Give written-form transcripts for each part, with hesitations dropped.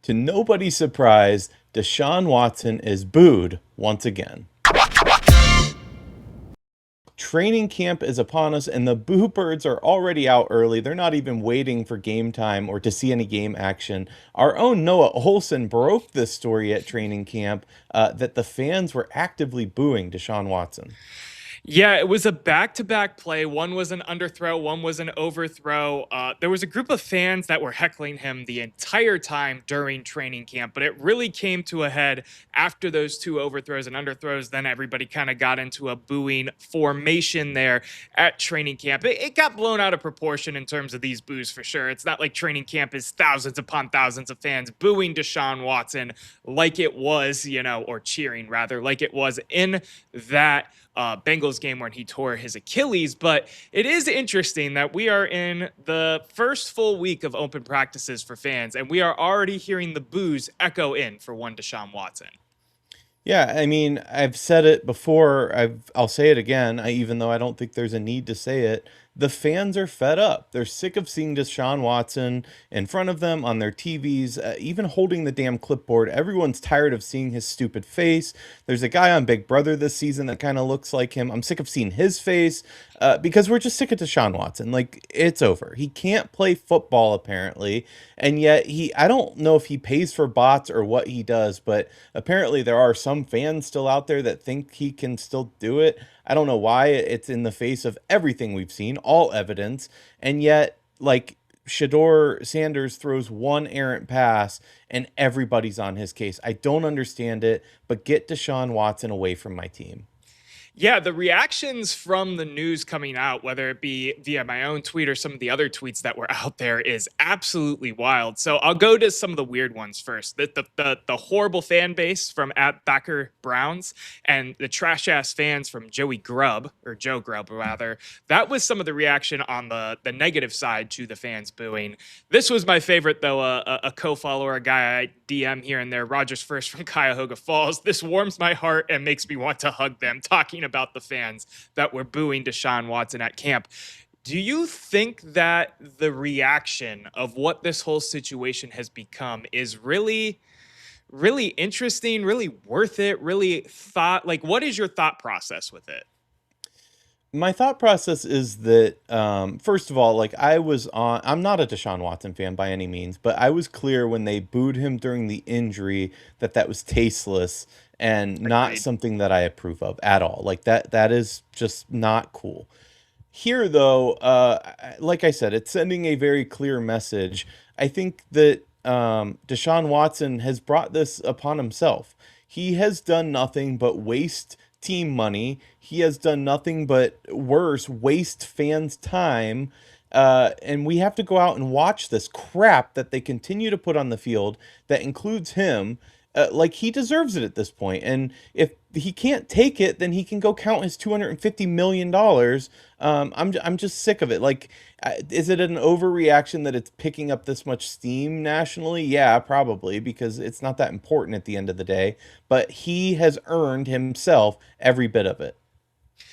To nobody's surprise, Deshaun Watson is booed once again. Training camp is upon us, and the Boo Birds are already out early. They're not even waiting for game time or to see any game action. Our own Noah Olson broke this story at training camp that the fans were actively booing Deshaun Watson. Yeah, it was a back-to-back play. One was an underthrow, one was an overthrow. There was a group of fans that were heckling him the entire time during training camp, but it really came to a head after those two overthrows and underthrows. Then everybody kind of got into a booing formation there at training camp. It got blown out of proportion in terms of these boos for sure. It's not like training camp is thousands upon thousands of fans booing Deshaun Watson like it was, or cheering rather, like it was in that Bengals game when he tore his Achilles. But it is interesting that we are in the first full week of open practices for fans, and we are already hearing the boos echo in for one Deshaun Watson. Yeah, I mean, I've said it before. I'll say it again, even though I don't think there's a need to say it. The fans are fed up. They're sick of seeing Deshaun Watson in front of them on their TVs, even holding the damn clipboard. Everyone's tired of seeing his stupid face. There's a guy on Big Brother this season that kind of looks like him. I'm sick of seeing his face because we're just sick of Deshaun Watson. Like, it's over. He can't play football, apparently. And yet, I don't know if he pays for bots or what he does, but apparently there are some fans still out there that think he can still do it. I don't know why. It's in the face of everything we've seen, all evidence, and yet, like, Shedeur Sanders throws one errant pass and everybody's on his case. I don't understand it, but get Deshaun Watson away from my team. Yeah, the reactions from the news coming out, whether it be via my own tweet or some of the other tweets that were out there, is absolutely wild. So I'll go to some of the weird ones first. The horrible fan base from at Backer Browns and the trash ass fans from Joey Grubb, or Joe Grubb rather. That was some of the reaction on the negative side to the fans booing. This was my favorite though. A co-follower, a guy I DM here and there, Rogers First from Cuyahoga Falls. This warms my heart and makes me want to hug them, talking about the fans that were booing Deshaun Watson at camp. Do you think that the reaction of what this whole situation has become is really, really interesting, really worth it, really what is your thought process with it? My thought process is that, first of all, like I'm not a Deshaun Watson fan by any means, but I was clear when they booed him during the injury that that was tasteless and not Agreed. something that I approve of at all. Like that is just not cool. Here, though, like I said, it's sending a very clear message. I think that Deshaun Watson has brought this upon himself. He has done nothing but waste team money. He has done nothing but worse, waste fans' time. And we have to go out and watch this crap that they continue to put on the field that includes him. Like he deserves it at this point. And if he can't take it, then he can go count his $250 million. I'm just sick of it. Like, is it an overreaction that it's picking up this much steam nationally? Yeah, probably, because it's not that important at the end of the day. But he has earned himself every bit of it.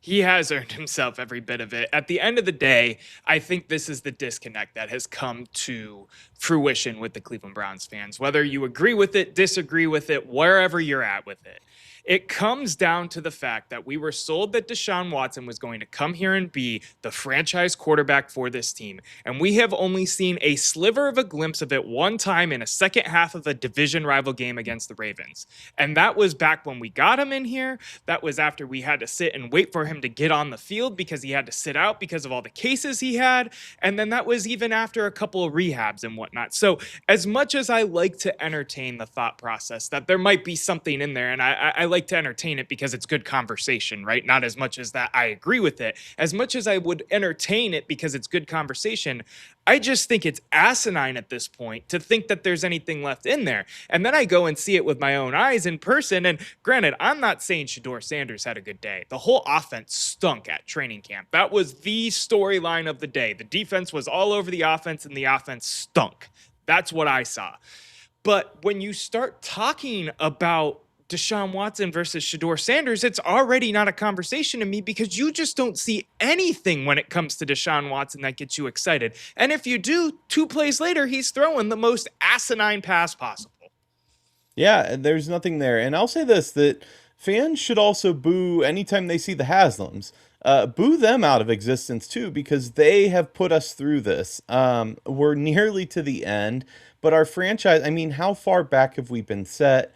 He has earned himself every bit of it. At the end of the day, I think this is the disconnect that has come to fruition with the Cleveland Browns fans. Whether you agree with it, disagree with it, wherever you're at with it, it comes down to the fact that we were sold that Deshaun Watson was going to come here and be the franchise quarterback for this team. And we have only seen a sliver of a glimpse of it one time in a second half of a division rival game against the Ravens. And that was back when we got him in here. That was after we had to sit and wait for him to get on the field because he had to sit out because of all the cases he had. And then that was even after a couple of rehabs and whatnot. So as much as I like to entertain the thought process that there might be something in there, and I like to entertain it because it's good conversation, right? Not as much as that I agree with it. As much as I would entertain it because it's good conversation, I just think it's asinine at this point to think that there's anything left in there. And then I go and see it with my own eyes in person. And granted, I'm not saying Shedeur Sanders had a good day. The whole offense stunk at training camp. That was the storyline of the day. The defense was all over the offense and the offense stunk. That's what I saw. But when you start talking about Deshaun Watson versus Shedeur Sanders, it's already not a conversation to me because you just don't see anything when it comes to Deshaun Watson that gets you excited. And if you do, 2 plays later, he's throwing the most asinine pass possible. Yeah, there's nothing there. And I'll say this, that fans should also boo anytime they see the Haslams. Boo them out of existence too, because they have put us through this. We're nearly to the end, but our franchise, I mean, how far back have we been set?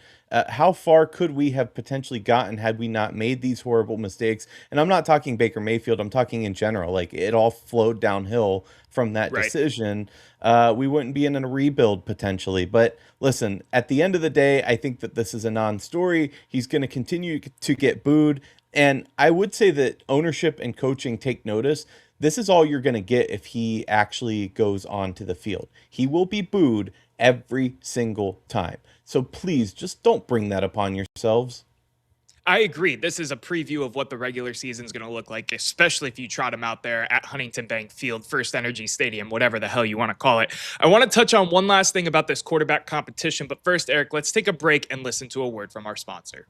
How far could we have potentially gotten had we not made these horrible mistakes? And I'm not talking Baker Mayfield, I'm talking in general. Like, it all flowed downhill from that Right. decision. We wouldn't be in a rebuild potentially. But listen, at the end of the day, I think that this is a non story. He's going to continue to get booed. And I would say that ownership and coaching take notice. This is all you're going to get if he actually goes onto the field. He will be booed every single time. So please just don't bring that upon yourselves. I agree. This is a preview of what the regular season is going to look like, especially if you trot him out there at Huntington Bank Field, First Energy Stadium, whatever the hell you want to call it. I want to touch on one last thing about this quarterback competition, but first, Erik, let's take a break and listen to a word from our sponsor.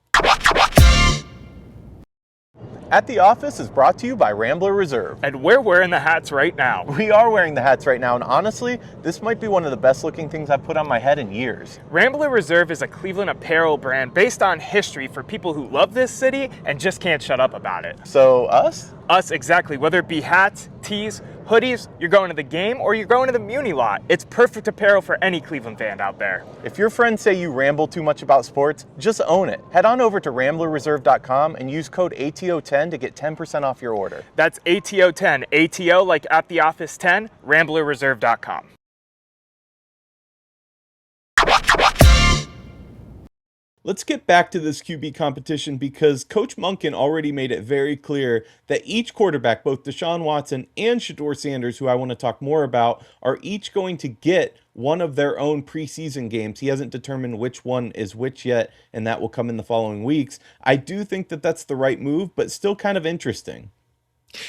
At the Office is brought to you by Rambler Reserve. And we're wearing the hats right now. We are wearing the hats right now, and honestly, this might be one of the best looking things I've put on my head in years. Rambler Reserve is a Cleveland apparel brand based on history for people who love this city and just can't shut up about it. So, us? Us, exactly. Whether it be hats, tees, hoodies, you're going to the game, or you're going to the Muni lot. It's perfect apparel for any Cleveland fan out there. If your friends say you ramble too much about sports, just own it. Head on over to ramblerreserve.com and use code ATO10 to get 10% off your order. That's ATO10, ATO like at the office 10, ramblerreserve.com. Let's get back to this QB competition because Coach Monken already made it very clear that each quarterback, both Deshaun Watson and Shedeur Sanders, who I want to talk more about, are each going to get one of their own preseason games. He hasn't determined which one is which yet, and that will come in the following weeks. I do think that that's the right move, but still kind of interesting.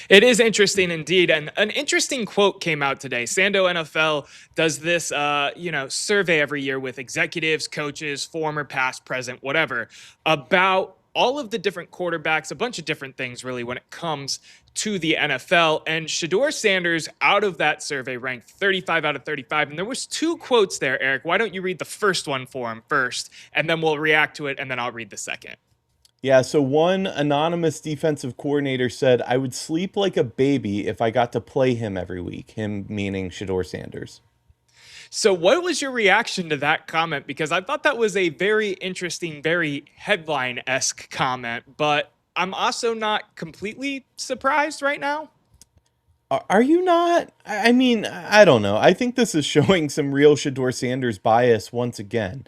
It is interesting indeed, and an interesting quote came out today. Sando NFL does this, survey every year with executives, coaches, former, past, present, whatever, about all of the different quarterbacks, a bunch of different things really when it comes to the NFL. And Shedeur Sanders, out of that survey, ranked 35 out of 35. And there was two quotes there, Erik. Why don't you read the first one for him first, and then we'll react to it, and then I'll read the second. Yeah, so one anonymous defensive coordinator said, I would sleep like a baby if I got to play him every week, him meaning Shedeur Sanders. So, what was your reaction to that comment? Because I thought that was a very interesting, very headline esque comment, but I'm also not completely surprised right now. Are you not? I mean, I don't know. I think this is showing some real Shedeur Sanders bias once again.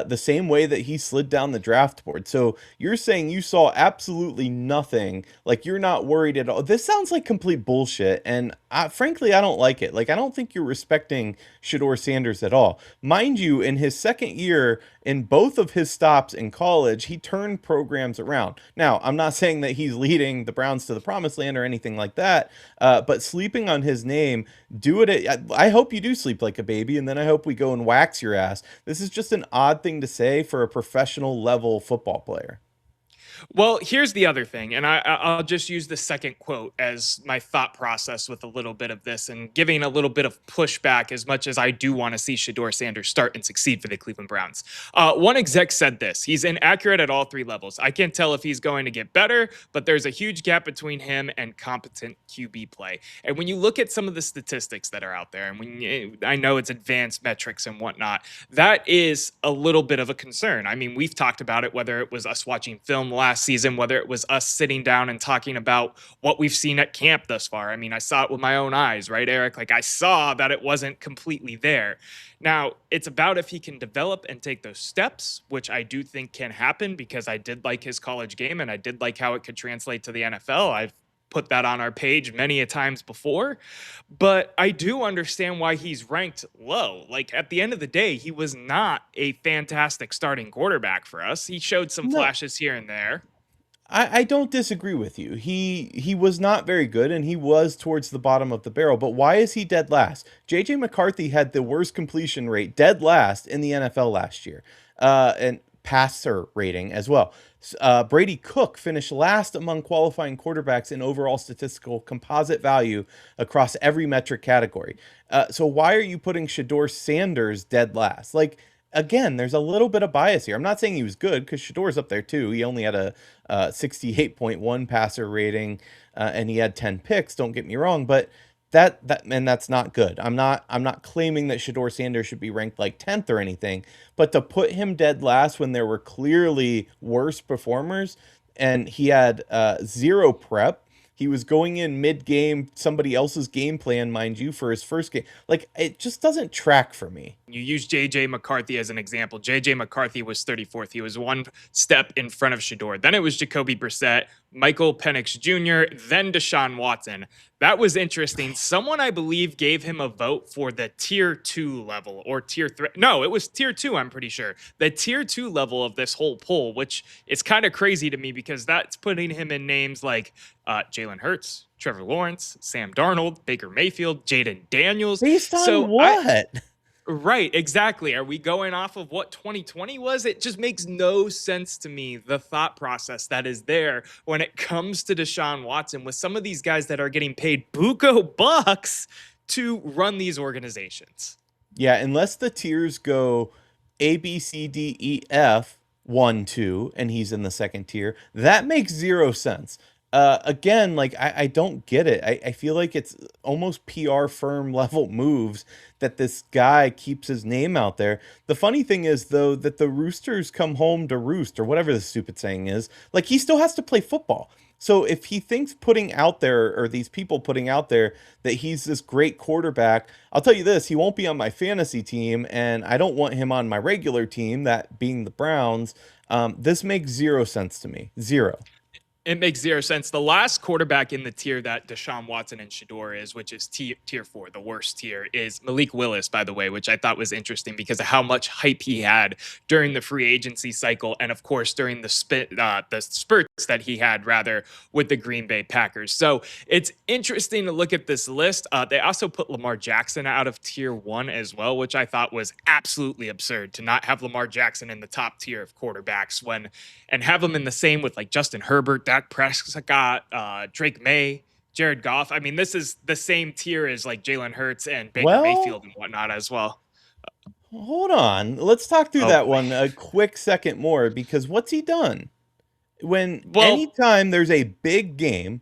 The same way that he slid down the draft board. So you're saying you saw absolutely nothing, like you're not worried at all. This sounds like complete bullshit, and frankly, I don't like it. Like, I don't think you're respecting Shedeur Sanders at all. Mind you, in his second year, in both of his stops in college, he turned programs around. Now, I'm not saying that he's leading the Browns to the promised land or anything like that, but sleeping on his name, do it. I hope you do sleep like a baby, and then I hope we go and wax your ass. This is just an odd thing to say for a professional level football player. Well, here's the other thing, and I'll just use the second quote as my thought process with a little bit of this and giving a little bit of pushback as much as I do want to see Shedeur Sanders start and succeed for the Cleveland Browns. One exec said this: he's inaccurate at all three levels. I can't tell if he's going to get better, but there's a huge gap between him and competent QB play. And when you look at some of the statistics that are out there, and I know it's advanced metrics and whatnot, that is a little bit of a concern. I mean, we've talked about it, whether it was us watching film last season, whether it was us sitting down and talking about what we've seen at camp thus far. I mean, I saw it with my own eyes, right, Erik? Like, I saw that it wasn't completely there. Now, it's about if he can develop and take those steps, which I do think can happen because I did like his college game and I did like how it could translate to the NFL. I've put that on our page many a times before, but I do understand why he's ranked low. Like, at the end of the day, he was not a fantastic starting quarterback for us. He showed some No, flashes here and there. I don't disagree with you. He was not very good, and he was towards the bottom of the barrel. But why is he dead last? JJ McCarthy had the worst completion rate, dead last in the NFL last year, and passer rating as well. Brady Cook finished last among qualifying quarterbacks in overall statistical composite value across every metric category. So why are you putting Shedeur Sanders dead last? Like, again, there's a little bit of bias here. I'm not saying he was good because Shador's up there too. He only had a 68.1 passer rating, and he had 10 picks. Don't get me wrong, but that's not good. I'm not claiming that Shador Sanders should be ranked like 10th or anything, but to put him dead last when there were clearly worse performers, and he had zero prep. He was going in mid game, somebody else's game plan, mind you, for his first game. Like, it just doesn't track for me. You use JJ McCarthy as an example. JJ McCarthy was 34th. He was one step in front of Shedeur. Then it was Jacoby Brissett, Michael Penix Jr., then Deshaun Watson. That was interesting. Someone, I believe, gave him a vote for the tier 2 level or tier 3. No, it was tier 2, I'm pretty sure. The tier 2 level of this whole poll, which is kind of crazy to me because that's putting him in names like Jalen Hurts, Trevor Lawrence, Sam Darnold, Baker Mayfield, Jaden Daniels. Based on So what? right, exactly. Are we going off of what 2020 was? It just makes no sense to me, the thought process that is there when it comes to Deshaun Watson with some of these guys that are getting paid buco bucks to run these organizations. Yeah, unless the tiers go A, B, C, D, E, F, 1, 2, and he's in the second tier, that makes zero sense. Again, like, I don't get it. I feel like it's almost PR firm level moves that this guy keeps his name out there. The funny thing is, though, that the roosters come home to roost, or whatever the stupid saying is. Like, he still has to play football. So if he thinks putting out there, or these people putting out there, that he's this great quarterback, I'll tell you this, he won't be on my fantasy team, and I don't want him on my regular team, that being the Browns. This makes zero sense to me. Zero. It makes zero sense. The last quarterback in the tier that Deshaun Watson and Shedeur is, which is tier 4, the worst tier, is Malik Willis, by the way, which I thought was interesting because of how much hype he had during the free agency cycle, and of course during the spurts that he had rather with the Green Bay Packers. So it's interesting to look at this list. They also put Lamar Jackson out of tier 1 as well, which I thought was absolutely absurd to not have Lamar Jackson in the top tier of quarterbacks and have him in the same with like Justin Herbert, Dak Prescott, Drake May, Jared Goff. I mean, this is the same tier as like Jalen Hurts and Baker Well, Mayfield and whatnot as well. hold on. Let's talk through Oh that boy. one a quick second more, because what's he done? When Well, anytime there's a big game,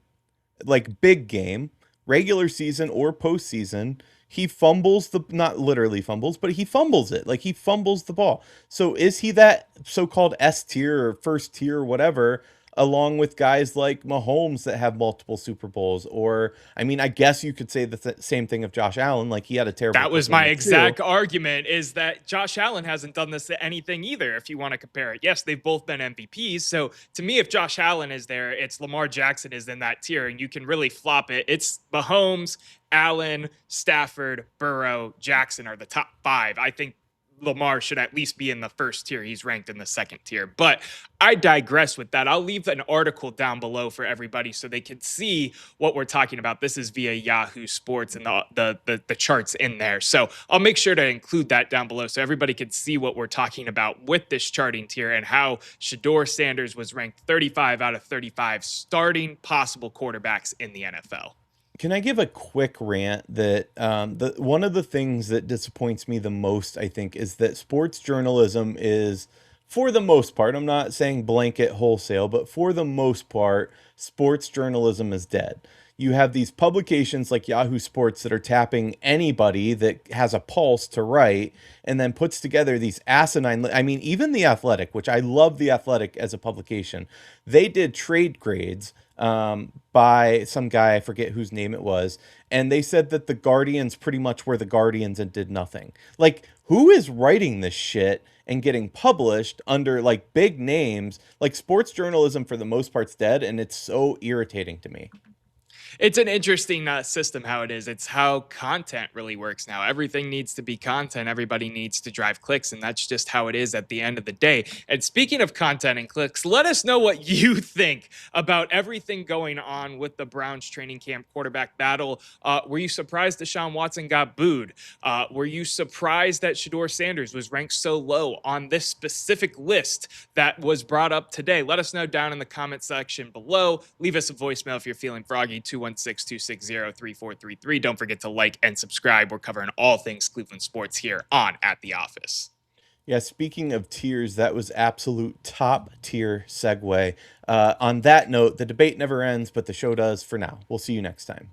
like big game, regular season or postseason, he fumbles the, not literally fumbles, but he fumbles it. Like, he fumbles the ball. So is he that so-called S tier or first tier or whatever, along with guys like Mahomes that have multiple Super Bowls? Or, I mean, I guess you could say the same thing of Josh Allen. Like, he had a terrible that was my performance too. exact argument is that Josh Allen hasn't done this to anything either, if you want to compare it. Yes, they've both been MVPs. So to me, if Josh Allen is there, it's Lamar Jackson is in that tier, and you can really flop it. It's Mahomes, Allen, Stafford, Burrow, Jackson are the top 5. I think Lamar should at least be in the first tier. He's ranked in the second tier. But I digress with that. I'll leave an article down below for everybody so they can see what we're talking about. This is via Yahoo Sports and the charts in there. So I'll make sure to include that down below so everybody can see what we're talking about with this charting tier and how Shedeur Sanders was ranked 35 out of 35 starting possible quarterbacks in the NFL. Can I give a quick rant that the one of the things that disappoints me the most, I think, is that sports journalism is, for the most part, I'm not saying blanket wholesale, but for the most part, sports journalism is dead. You have these publications like Yahoo Sports that are tapping anybody that has a pulse to write, and then puts together these asinine. I mean, even The Athletic, which I love The Athletic as a publication, they did trade grades by some guy, I forget whose name it was, and they said that the Guardians pretty much were the Guardians and did nothing. Like, who is writing this shit and getting published under like big names? Like, sports journalism for the most part's dead, and it's so irritating to me. It's an interesting system how it is. It's how content really works now. Everything needs to be content. Everybody needs to drive clicks, and that's just how it is at the end of the day. And speaking of content and clicks, let us know what you think about everything going on with the Browns training camp quarterback battle. Were you surprised Deshaun Watson got booed? Were you surprised that Shedeur Sanders was ranked so low on this specific list that was brought up today? Let us know down in the comment section below. Leave us a voicemail if you're feeling froggy, 216-260-3433. Don't forget to like and subscribe. We're covering all things Cleveland sports here on At the Office. Yeah, speaking of tiers, that was absolute top tier segue. On that note, the debate never ends, but the show does for now. We'll see you next time.